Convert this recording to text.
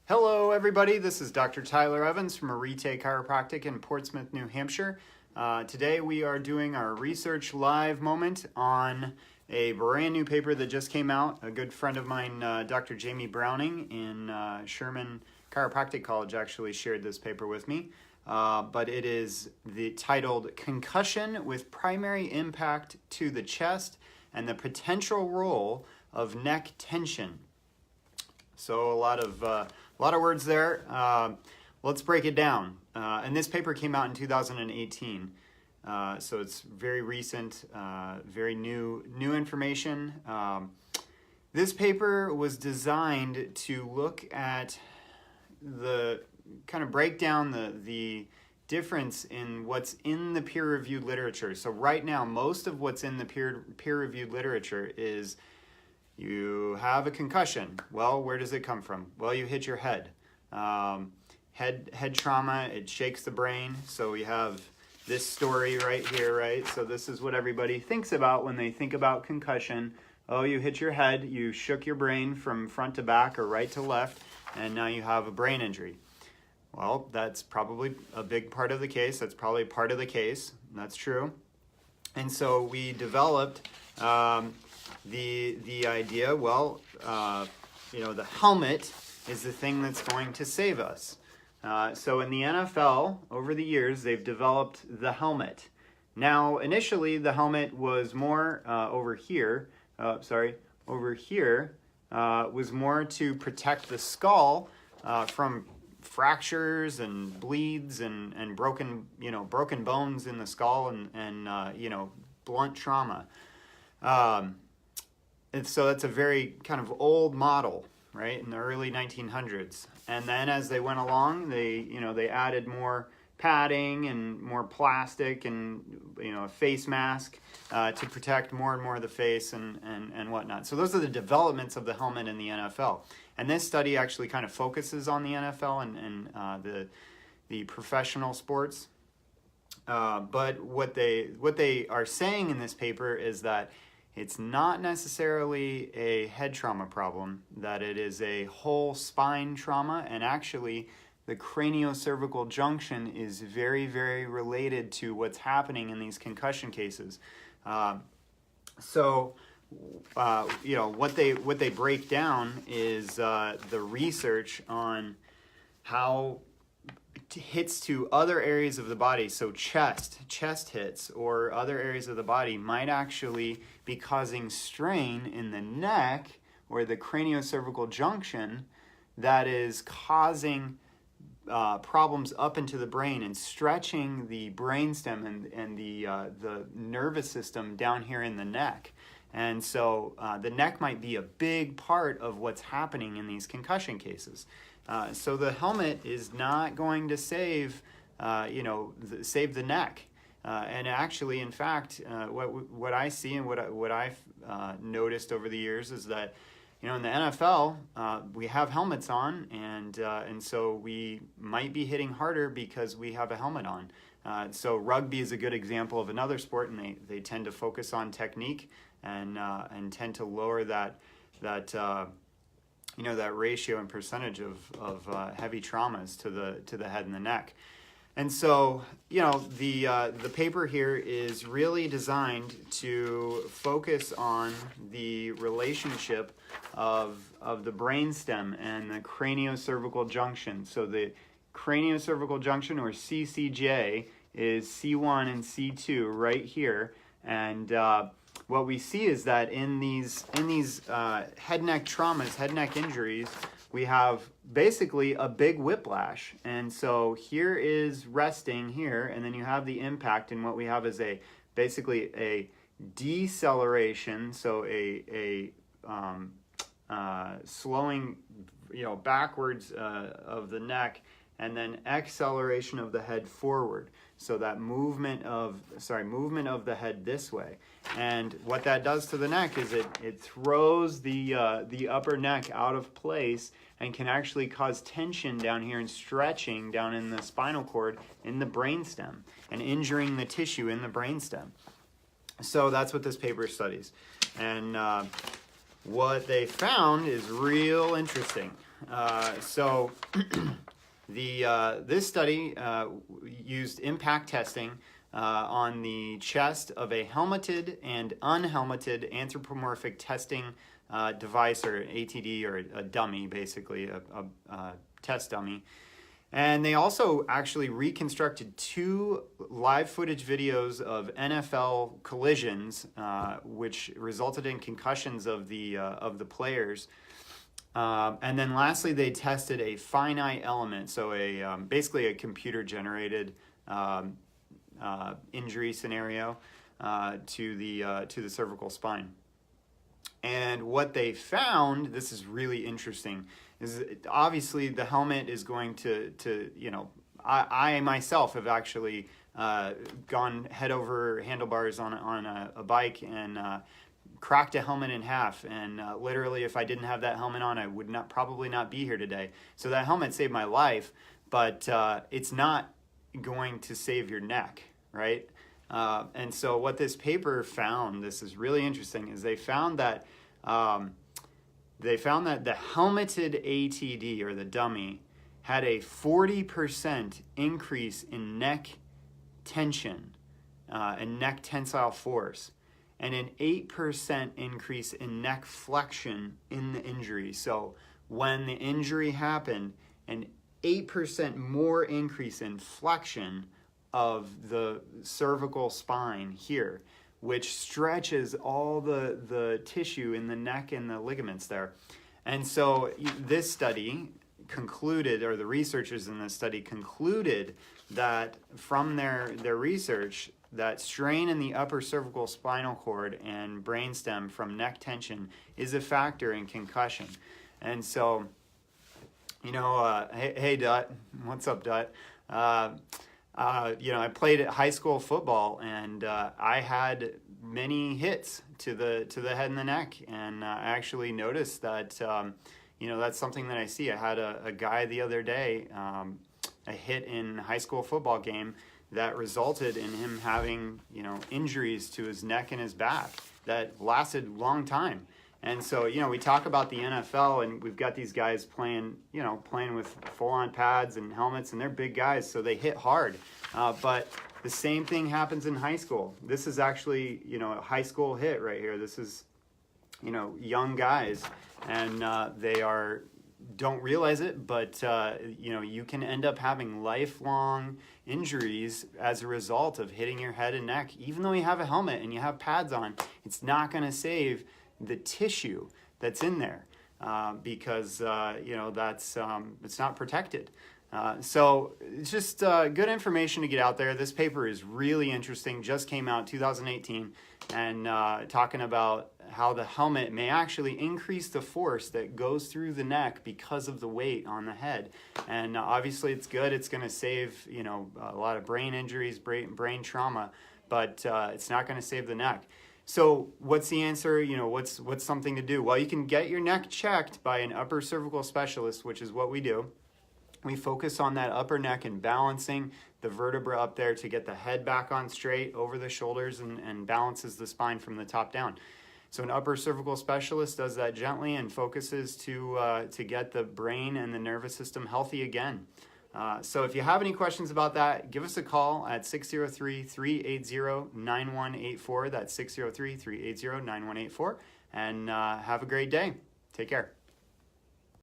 Hello everybody, this is Dr. Tyler Evans from Arete Chiropractic in Portsmouth, New Hampshire. Today we are doing our research live moment on a brand new paper that just came out. A good friend of mine, Dr. Jamie Browning in Sherman Chiropractic College actually shared this paper with me. But it is titled Concussion with Primary Impact to the Chest and the Potential Role of Neck Tension. So a lot of words there. Let's break it down. And this paper came out in 2018, so it's very recent, very new information. This paper was designed to look at break down the difference in what's in the peer-reviewed literature. So right now, most of what's in the peer-reviewed literature is you have a concussion. Well, where does it come from? Well, you hit your head. Head trauma, it shakes the brain. So we have this story right here, right? So this is what everybody thinks about when they think about concussion. Oh, you hit your head, you shook your brain from front to back or right to left, and now you have a brain injury. Well, that's probably a big part of the case. That's probably part of the case. That's true. And so we developed the idea, well, the helmet is the thing that's going to save us. So in the NFL, over the years, they've developed the helmet. Now, initially, the helmet was more over here, was more to protect the skull from fractures and bleeds and broken bones in the skull and blunt trauma. And so that's a very kind of old model, right, in the early 1900s. And then as they went along, they added more padding and more plastic and a face mask to protect more and more of the face and whatnot. So those are the developments of the helmet in the NFL. And this study actually kind of focuses on the NFL and the professional sports. But what they are saying in this paper is that it's not necessarily a head trauma problem, that it is a whole spine trauma, and actually the Craniocervical Junction is very, very related to what's happening in these concussion cases. What they break down is the research on how hits to other areas of the body, so chest hits or other areas of the body might actually be causing strain in the neck or the craniocervical junction that is causing problems up into the brain and stretching the brainstem and the nervous system down here in the neck. And so the neck might be a big part of what's happening in these concussion cases. So the helmet is not going to save the neck. And actually, in fact, what I see and what I've noticed over the years is that, in the NFL, we have helmets on, and so we might be hitting harder because we have a helmet on. So rugby is a good example of another sport, and they tend to focus on technique and tend to lower that ratio and percentage of heavy traumas to the head and the neck. And so, the paper here is really designed to focus on the relationship of the brainstem and the craniocervical junction. So the craniocervical junction, or CCJ, is C1 and C2 right here. And what we see is that in these head neck traumas, head neck injuries, we have basically a big whiplash. And so here is resting here, and then you have the impact, and what we have is basically a deceleration, so a slowing backwards of the neck, and then acceleration of the head forward. So that movement of the head this way. And what that does to the neck is it throws the upper neck out of place and can actually cause tension down here and stretching down in the spinal cord in the brainstem and injuring the tissue in the brainstem. So that's what this paper studies. And what they found is real interesting. So this study used impact testing on the chest of a helmeted and unhelmeted anthropomorphic testing device, or ATD, or a dummy, basically a test dummy. And they also actually reconstructed 2 live footage videos of NFL collisions, which resulted in concussions of the players. And then lastly, they tested a finite element, so basically a computer-generated injury scenario to the cervical spine. And what they found, this is really interesting, is obviously the helmet is going to I myself have actually gone head over handlebars on a bike and cracked a helmet in half, and literally if I didn't have that helmet on, I would probably not be here today. So that helmet saved my life, but it's not going to save your neck, right? And so what this paper found, this is really interesting, is they found that the helmeted ATD, or the dummy, had a 40% increase in neck tension and neck tensile force, and an 8% increase in neck flexion in the injury. So when the injury happened, an 8% more increase in flexion of the cervical spine here, which stretches all the tissue in the neck and the ligaments there. And so this study concluded, or the researchers in this study concluded, that from their research, that strain in the upper cervical spinal cord and brainstem from neck tension is a factor in concussion. And so, hey Dut, what's up, Dut? I played at high school football, and I had many hits to the head and the neck, and I actually noticed that that's something that I see. I had a guy the other day, a hit in a high school football game that resulted in him having injuries to his neck and his back that lasted a long time. And so, we talk about the NFL, and we've got these guys playing with full-on pads and helmets, and they're big guys, so they hit hard. But the same thing happens in high school. This is actually, a high school hit right here. This is, young guys, and they don't realize it, but you can end up having lifelong injuries as a result of hitting your head and neck. Even though you have a helmet and you have pads on, it's not going to save the tissue that's in there because that's it's not protected. So it's just good information to get out there. This paper is really interesting, just came out 2018, and talking about how the helmet may actually increase the force that goes through the neck because of the weight on the head. And obviously it's good. It's going to save a lot of brain injuries, brain trauma, but it's not going to save the neck. So what's the answer? What's something to do? Well, you can get your neck checked by an upper cervical specialist, which is what we do. We focus on that upper neck and balancing the vertebra up there to get the head back on straight over the shoulders and balances the spine from the top down. So an upper cervical specialist does that gently and focuses to get the brain and the nervous system healthy again. So if you have any questions about that, give us a call at 603-380-9184. That's 603-380-9184. And have a great day. Take care.